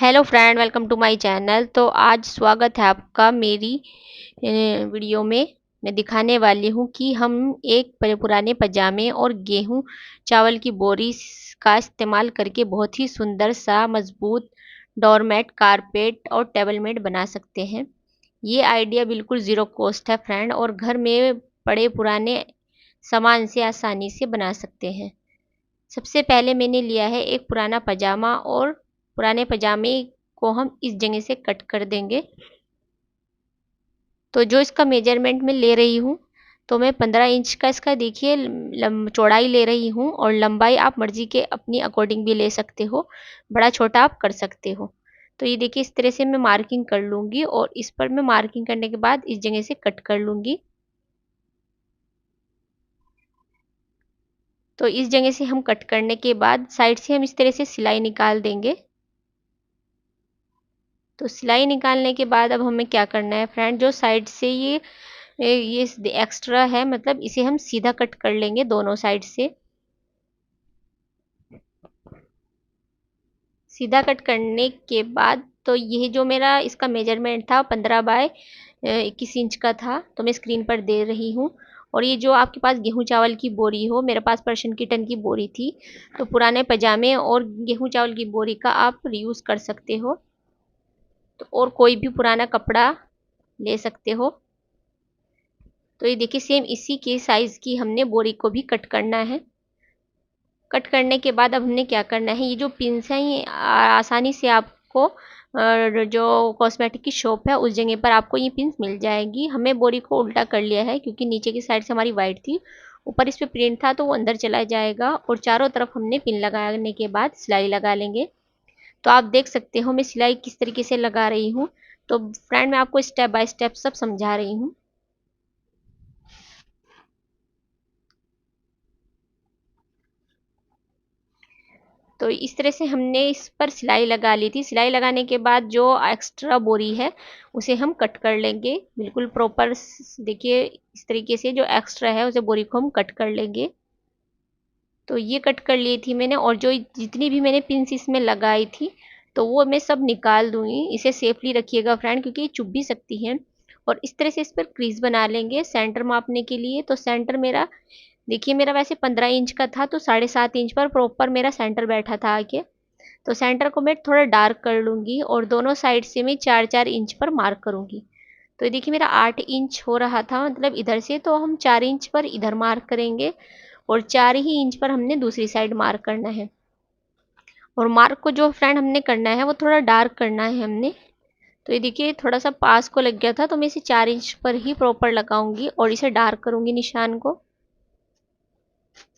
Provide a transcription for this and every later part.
Hello friend, welcome to my channel. तो आज स्वागत है आपका मेरी वीडियो में। मैं दिखाने वाली हूँ कि हम एक पुराने पजामे और गेहूं चावल की बोरी का इस्तेमाल करके बहुत ही सुंदर सा मजबूत डोरमेट, कारपेट और टेबल मैट बना सकते हैं। ये आइडिया बिल्कुल ज़ीरो कॉस्ट है फ्रेंड, और घर में पड़े पुराने सामान से आसानी से बना सकते हैं। सबसे पहले मैंने लिया है एक पुराना पजामा, और पुराने पजामे को हम इस जगह से कट कर देंगे। तो जो इसका मेजरमेंट मैं ले रही हूँ, तो मैं 15 इंच का इसका देखिए चौड़ाई ले रही हूँ, और लंबाई आप मर्जी के अपनी अकॉर्डिंग भी ले सकते हो, बड़ा छोटा आप कर सकते हो। तो ये देखिए इस तरह से मैं मार्किंग कर लूँगी, और इस पर मैं मार्किंग करने के बाद इस जगह से कट कर लूँगी। तो इस जगह से हम कट करने के बाद साइड से हम इस तरह से सिलाई निकाल देंगे। तो सिलाई निकालने के बाद अब हमें क्या करना है फ्रेंड, जो साइड से ये एक्स्ट्रा है, मतलब इसे हम सीधा कट कर लेंगे दोनों साइड से। सीधा कट करने के बाद तो ये जो मेरा इसका मेजरमेंट था 15 बाय 21 इंच का था, तो मैं स्क्रीन पर दे रही हूँ। और ये जो आपके पास गेहूं चावल की बोरी हो, मेरे पास पर्शियन किटन की बोरी थी, तो पुराने पजामे और गेहूं चावल की बोरी का आप रीयूज़ कर सकते हो। तो और कोई भी पुराना कपड़ा ले सकते हो। तो ये देखिए सेम इसी के साइज़ की हमने बोरी को भी कट करना है। कट करने के बाद अब हमने क्या करना है, ये जो पिन्स हैं ये आसानी से आपको जो कॉस्मेटिक की शॉप है उस जगह पर आपको ये पिन्स मिल जाएगी। हमें बोरी को उल्टा कर लिया है क्योंकि नीचे की साइड से हमारी वाइट थी, ऊपर इस पे प्रिंट था तो वो अंदर चला जाएगा। और चारों तरफ हमने पिन लगाने के बाद सिलाई लगा लेंगे। तो आप देख सकते हो मैं सिलाई किस तरीके से लगा रही हूँ। तो फ्रेंड मैं आपको स्टेप बाय स्टेप सब समझा रही हूँ। तो इस तरह से हमने इस पर सिलाई लगा ली थी। सिलाई लगाने के बाद जो एक्स्ट्रा बोरी है उसे हम कट कर लेंगे बिल्कुल प्रॉपर। देखिए इस तरीके से जो एक्स्ट्रा है उसे बोरी को हम कट कर लेंगे। तो ये कट कर ली थी मैंने, और जो जितनी भी मैंने पिन्स इसमें लगाई थी तो वो मैं सब निकाल दूंगी। इसे सेफली रखिएगा फ्रेंड, क्योंकि ये चुभ भी सकती हैं। और इस तरह से इस पर क्रीज बना लेंगे सेंटर मापने के लिए। तो सेंटर मेरा देखिए, मेरा वैसे 15 इंच का था, तो 7.5 इंच पर प्रॉपर मेरा सेंटर बैठा था आके। तो सेंटर को मैं थोड़ा डार्क कर लूँगी, और दोनों साइड से मैं 4-4 इंच पर मार्क करूँगी। तो ये देखिए मेरा 8 इंच हो रहा था, मतलब इधर से, तो हम 4 इंच पर इधर मार्क करेंगे, और 4 ही इंच पर हमने दूसरी साइड मार्क करना है। और मार्क को जो फ्रेंड हमने करना है वो थोड़ा डार्क करना है हमने। तो ये देखिए थोड़ा सा पास को लग गया था, तो मैं इसे 4 इंच पर ही प्रॉपर लगाऊंगी और इसे डार्क करूंगी निशान को।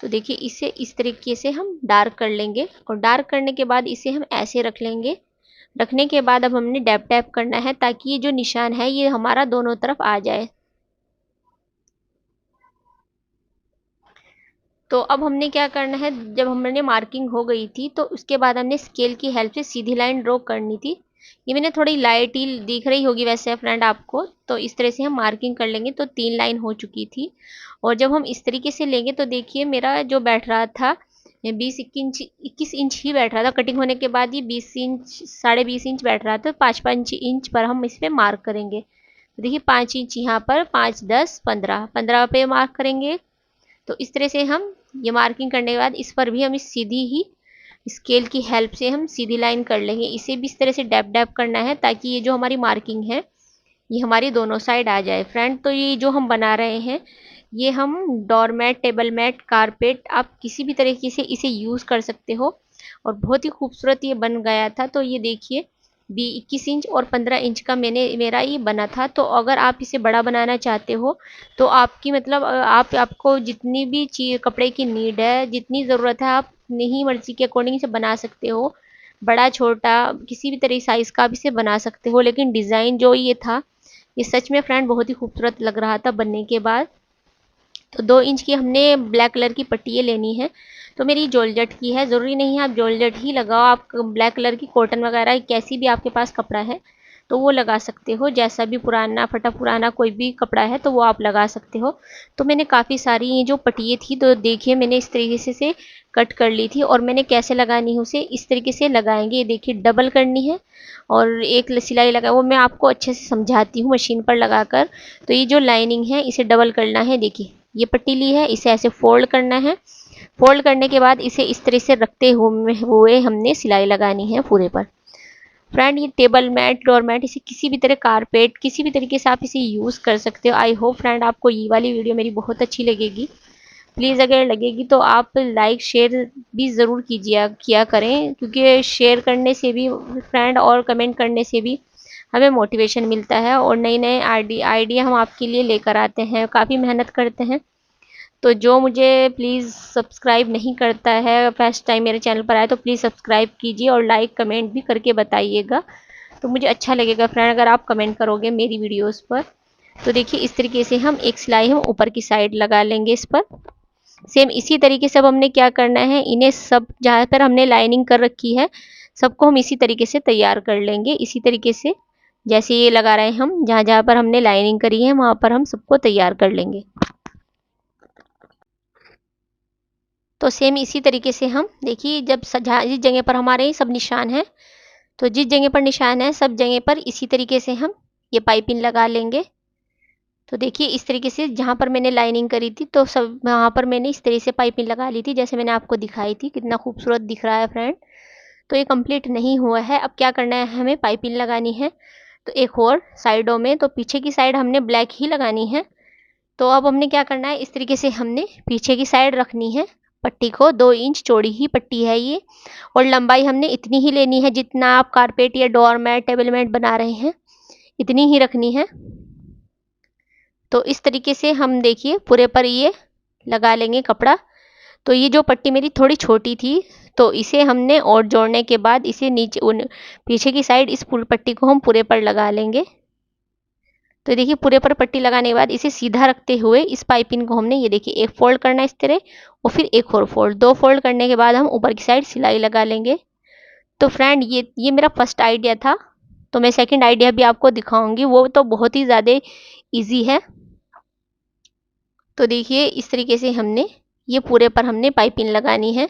तो देखिए इसे इस तरीके से हम डार्क कर लेंगे, और डार्क करने के बाद इसे हम ऐसे रख लेंगे। रखने के बाद अब हमने डैप टैप करना है ताकि ये जो निशान है ये हमारा दोनों तरफ आ जाए। तो अब हमने क्या करना है, जब हमने मार्किंग हो गई थी तो उसके बाद हमने स्केल की हेल्प से सीधी लाइन ड्रॉ करनी थी। ये मैंने थोड़ी लाइट ही दिख रही होगी वैसे फ्रेंड आपको। तो इस तरह से हम मार्किंग कर लेंगे, तो 3 लाइन हो चुकी थी। और जब हम इस तरीके से लेंगे तो देखिए मेरा जो बैठ रहा था 21 इंच ही बैठ रहा था। कटिंग होने के बाद ये 20 इंच, 20.5 इंच बैठ रहा था। 5-5 इंच पर हम इस पर मार्क करेंगे। तो देखिए 5 इंच यहाँ पर, 5, 10, 15, 15 पे मार्क करेंगे। तो इस तरह से हम ये मार्किंग करने के बाद इस पर भी हम इस सीधी ही स्केल की हेल्प से हम सीधी लाइन कर लेंगे। इसे भी इस तरह से डैप डैप करना है ताकि ये जो हमारी मार्किंग है ये हमारी दोनों साइड आ जाए फ्रेंड। तो ये जो हम बना रहे हैं ये हम डोरमेट, टेबल मैट, कारपेट, आप किसी भी तरीके से इसे यूज़ कर सकते हो। और बहुत ही खूबसूरत ये बन गया था। तो ये देखिए 21 इंच और 15 इंच का मेरा ये बना था। तो अगर आप इसे बड़ा बनाना चाहते हो तो आपकी मतलब आपको जितनी भी चीज कपड़े की नीड है, जितनी ज़रूरत है, आप अपनी ही मर्जी के अकॉर्डिंग इसे बना सकते हो। बड़ा छोटा किसी भी तरह साइज़ का आप इसे बना सकते हो। लेकिन डिज़ाइन जो ये था ये सच में फ्रेंड बहुत ही खूबसूरत लग रहा था बनने के बाद। तो 2 इंच की हमने ब्लैक कलर की पट्टियाँ लेनी है। तो मेरी जॉर्जेट की है, ज़रूरी नहीं है आप जॉर्जेट ही लगाओ, आप ब्लैक कलर की कॉटन वगैरह कैसी भी आपके पास कपड़ा है तो वो लगा सकते हो, जैसा भी पुराना फटा पुराना कोई भी कपड़ा है तो वो आप लगा सकते हो। तो मैंने काफ़ी सारी ये जो पट्टियाँ थी तो देखिए मैंने इस तरीके से कट कर ली थी, और मैंने कैसे लगानी है उसे इस तरीके से लगाएंगे। ये देखिए डबल करनी है और एक सिलाई लगा, वो मैं आपको अच्छे से समझाती हूँ मशीन पर लगाकर। तो ये जो लाइनिंग है इसे डबल करना है। देखिए ये पट्टी ली है, इसे ऐसे फोल्ड करना है। फोल्ड करने के बाद इसे इस तरह से रखते हुए हमने सिलाई लगानी है पूरे पर। फ्रेंड ये टेबल मैट, डोर मैट, इसे किसी भी तरह कारपेट किसी भी तरीके से आप इसे यूज़ कर सकते हो। आई होप फ्रेंड आपको ये वाली वीडियो मेरी बहुत अच्छी लगेगी। प्लीज़ अगर लगेगी तो आप लाइक शेयर भी ज़रूर कीजिए किया करें, क्योंकि शेयर करने से भी फ्रेंड और कमेंट करने से भी हमें मोटिवेशन मिलता है और नई नए आइडिया हम आपके लिए लेकर आते हैं, काफ़ी मेहनत करते हैं। तो जो मुझे प्लीज़ सब्सक्राइब नहीं करता है, फर्स्ट टाइम मेरे चैनल पर आए, तो प्लीज़ सब्सक्राइब कीजिए और लाइक कमेंट भी करके बताइएगा। तो मुझे अच्छा लगेगा फ्रेंड अगर आप कमेंट करोगे मेरी वीडियोस पर। तो देखिए इस तरीके से हम एक सिलाई हम ऊपर की साइड लगा लेंगे इस पर। सेम इसी तरीके से अब हमने क्या करना है, इन्हें सब जहाँ पर हमने लाइनिंग कर रखी है सबको हम इसी तरीके से तैयार कर लेंगे। इसी तरीके से जैसे ये लगा रहे हैं हम, जहाँ जहाँ पर हमने लाइनिंग करी है वहाँ पर हम सबको तैयार कर लेंगे। तो सेम इसी तरीके से हम देखिए जब जिस जगह पर हमारे सब निशान हैं, तो जिस जगह पर निशान है सब जगह पर इसी तरीके से हम ये पाइपिंग लगा लेंगे। तो देखिए इस तरीके से जहाँ पर मैंने लाइनिंग करी थी तो सब वहाँ पर मैंने इस तरीके से पाइपिंग लगा ली थी, जैसे मैंने आपको दिखाई थी। कितना खूबसूरत दिख रहा है फ्रेंड। तो ये कंप्लीट नहीं हुआ है, अब क्या करना है, हमें पाइपिंग लगानी है। तो एक और साइडों में, तो पीछे की साइड हमने ब्लैक ही लगानी है। तो अब हमने क्या करना है, इस तरीके से हमने पीछे की साइड रखनी है पट्टी को। 2 इंच चौड़ी ही पट्टी है ये, और लंबाई हमने इतनी ही लेनी है जितना आप कारपेट या डोर मैट टेबल मैट बना रहे हैं, इतनी ही रखनी है। तो इस तरीके से हम देखिए पूरे पर ये लगा लेंगे कपड़ा। तो ये जो पट्टी मेरी थोड़ी छोटी थी तो इसे हमने और जोड़ने के बाद इसे नीचे पीछे की साइड इस पूरी पट्टी को हम पूरे पर लगा लेंगे। तो देखिए पूरे पर पट्टी लगाने के बाद इसे सीधा रखते हुए इस पाइपिंग को हमने ये देखिए एक फोल्ड करना है इस तरह, और फिर एक और फोल्ड, 2 फोल्ड करने के बाद हम ऊपर की साइड सिलाई लगा लेंगे। तो फ्रेंड ये मेरा फर्स्ट आइडिया था। तो मैं सेकंड आइडिया भी आपको दिखाऊंगी, वो तो बहुत ही ज़्यादा इजी है। तो देखिए इस तरीके से हमने ये पूरे पर हमने पाइपिंग लगानी है।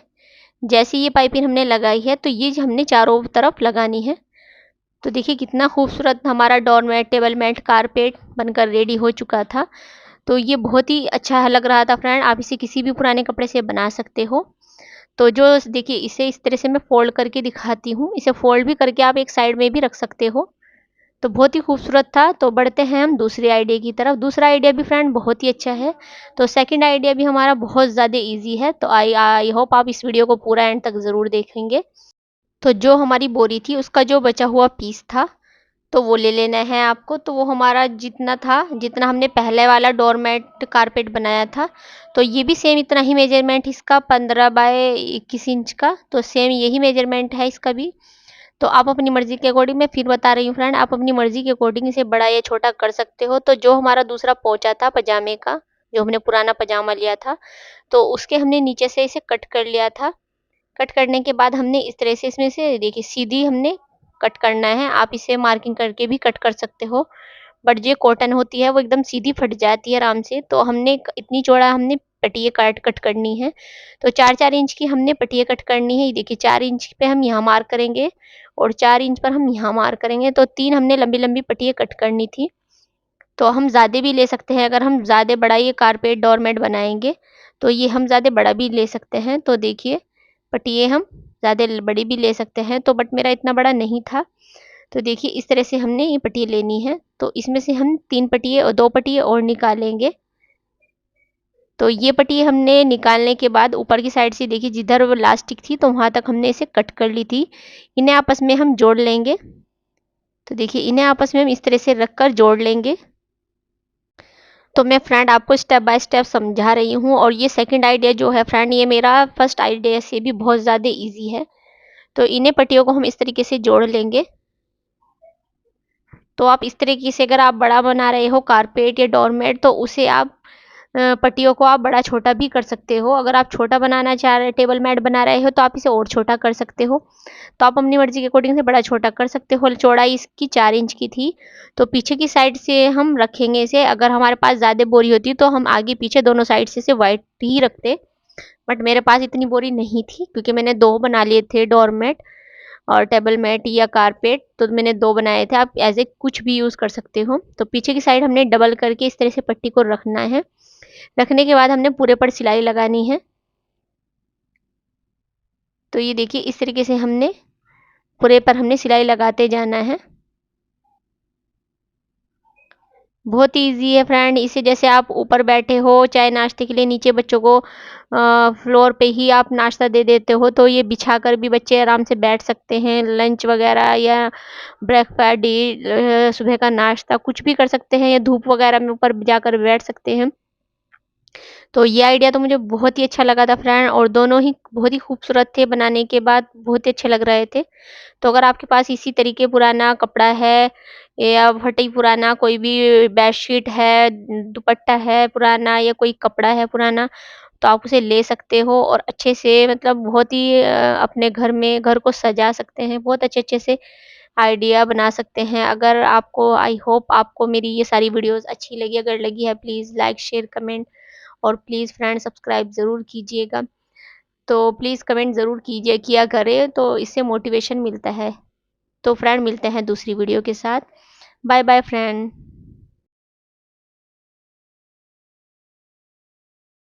जैसे ये पाइपिंग हमने लगाई है तो ये हमने चारों तरफ लगानी है। तो देखिए कितना खूबसूरत हमारा door mat table mat carpet बनकर रेडी हो चुका था। तो ये बहुत ही अच्छा लग रहा था फ्रेंड। आप इसे किसी भी पुराने कपड़े से बना सकते हो। तो जो देखिए इसे इस तरह से मैं फोल्ड करके दिखाती हूँ, इसे फोल्ड भी करके आप एक साइड में भी रख सकते हो। तो बहुत ही खूबसूरत था। तो बढ़ते हैं हम दूसरे आइडिया की तरफ। दूसरा आइडिया भी फ्रेंड बहुत ही अच्छा है। तो सेकंड आइडिया भी हमारा बहुत ज़्यादा इजी है। तो आई आई होप आप इस वीडियो को पूरा एंड तक ज़रूर देखेंगे। तो जो हमारी बोरी थी उसका जो बचा हुआ पीस था तो वो ले लेना है आपको। तो वो हमारा जितना था, जितना हमने पहले वाला डोरमेट कारपेट बनाया था, तो ये भी सेम इतना ही मेजरमेंट इसका 15 बाय 21 इंच का। तो सेम यही मेजरमेंट है इसका भी। तो आप अपनी मर्ज़ी के अकॉर्डिंग, मैं फिर बता रही हूँ फ्रेंड, आप अपनी मर्ज़ी के अकॉर्डिंग इसे बड़ा या छोटा कर सकते हो। तो जो हमारा दूसरा पोंचा था पजामे का, जो हमने पुराना पजामा लिया था, तो उसके हमने नीचे से इसे कट कर लिया था। कट करने के बाद हमने इस तरह से इसमें से देखिए सीधी हमने कट करना है। आप इसे मार्किंग करके भी कट कर सकते हो, बट जो कॉटन होती है वो एकदम सीधी फट जाती है आराम से। तो हमने इतनी चौड़ा हमने पट्टियाँ कट करनी है। तो 4-4 इंच की हमने पट्टियाँ कट करनी है। ये देखिए 4 इंच पे हम यहाँ मार्क करेंगे और 4 इंच पर हम यहाँ मार्क करेंगे। तो 3 हमने लंबी लंबी पट्टियाँ कट करनी थी। तो हम ज़्यादा भी ले सकते हैं, अगर हम ज़्यादा बड़ा ये कारपेट डोरमेट बनाएंगे तो ये हम ज़्यादा बड़ा भी ले सकते हैं। तो देखिए पट्टियाँ हम ज़्यादा बड़ी भी ले सकते हैं, तो बट मेरा इतना बड़ा नहीं था। तो देखिए इस तरह से हमने ये पट्टियाँ लेनी है। तो इसमें से हम 3 पट्टियाँ और 2 पट्टियाँ और निकालेंगे। तो ये पट्टी हमने निकालने के बाद ऊपर की साइड से देखिए जिधर वो लास्टिक थी तो वहाँ तक हमने इसे कट कर ली थी। इन्हें आपस में हम जोड़ लेंगे। तो देखिए इन्हें आपस में हम इस तरह से रख कर जोड़ लेंगे। तो मैं फ्रेंड आपको स्टेप बाय स्टेप समझा रही हूँ, और ये सेकंड आइडिया जो है फ्रेंड ये मेरा फर्स्ट आइडिया से भी बहुत ज़्यादा इजी है। तो इन्हें पट्टियों को हम इस तरीके से जोड़ लेंगे। तो आप इस तरीके से अगर आप बड़ा बना रहे हो कारपेट या डोरमेट तो उसे आप पट्टियों को आप बड़ा छोटा भी कर सकते हो। अगर आप छोटा बनाना चाह रहे, टेबल मैट बना रहे हो, तो आप इसे और छोटा कर सकते हो। तो आप अपनी मर्जी के अकॉर्डिंग से बड़ा छोटा कर सकते हो। चौड़ाई इसकी 4 इंच की थी। तो पीछे की साइड से हम रखेंगे इसे। अगर हमारे पास ज़्यादा बोरी होती तो हम आगे पीछे दोनों साइड से इसे वाइट ही रखते, बट मेरे पास इतनी बोरी नहीं थी क्योंकि मैंने 2 बना लिए थे डोरमेट और टेबल मैट या कारपेट। तो मैंने 2 बनाए थे, आप एज ए कुछ भी यूज़ कर सकते हो। तो पीछे की साइड हमने डबल करके इस तरह से पट्टी को रखना है। रखने के बाद हमने पूरे पर सिलाई लगानी है। तो ये देखिए, इस तरीके से हमने पूरे पर हमने सिलाई लगाते जाना है। बहुत ईजी है फ्रेंड। इसे जैसे आप ऊपर बैठे हो, चाहे नाश्ते के लिए नीचे बच्चों को फ्लोर पे ही आप नाश्ता दे देते हो, तो ये बिछा कर भी बच्चे आराम से बैठ सकते हैं। लंच वगैरह या ब्रेकफास्ट, सुबह का नाश्ता कुछ भी कर सकते हैं, या धूप वगैरह में ऊपर जाकर बैठ सकते हैं। तो ये आइडिया तो मुझे बहुत ही अच्छा लगा था फ्रेंड, और दोनों ही बहुत ही खूबसूरत थे, बनाने के बाद बहुत ही अच्छे लग रहे थे। तो अगर आपके पास इसी तरीके पुराना कपड़ा है, या फटी पुराना कोई भी बेडशीट है, दुपट्टा है पुराना, या कोई कपड़ा है पुराना, तो आप उसे ले सकते हो और अच्छे से, मतलब बहुत ही अपने घर को सजा सकते हैं। बहुत अच्छे-अच्छे से आइडिया बना सकते हैं। अगर आपको, आई होप आपको मेरी ये सारी वीडियोज़ अच्छी लगी। अगर लगी है, प्लीज़ लाइक, शेयर, कमेंट, और प्लीज़ फ्रेंड सब्सक्राइब ज़रूर कीजिएगा। तो प्लीज़ कमेंट ज़रूर किया करें, तो इससे मोटिवेशन मिलता है। तो फ्रेंड, मिलते हैं दूसरी वीडियो के साथ। Bye bye friend.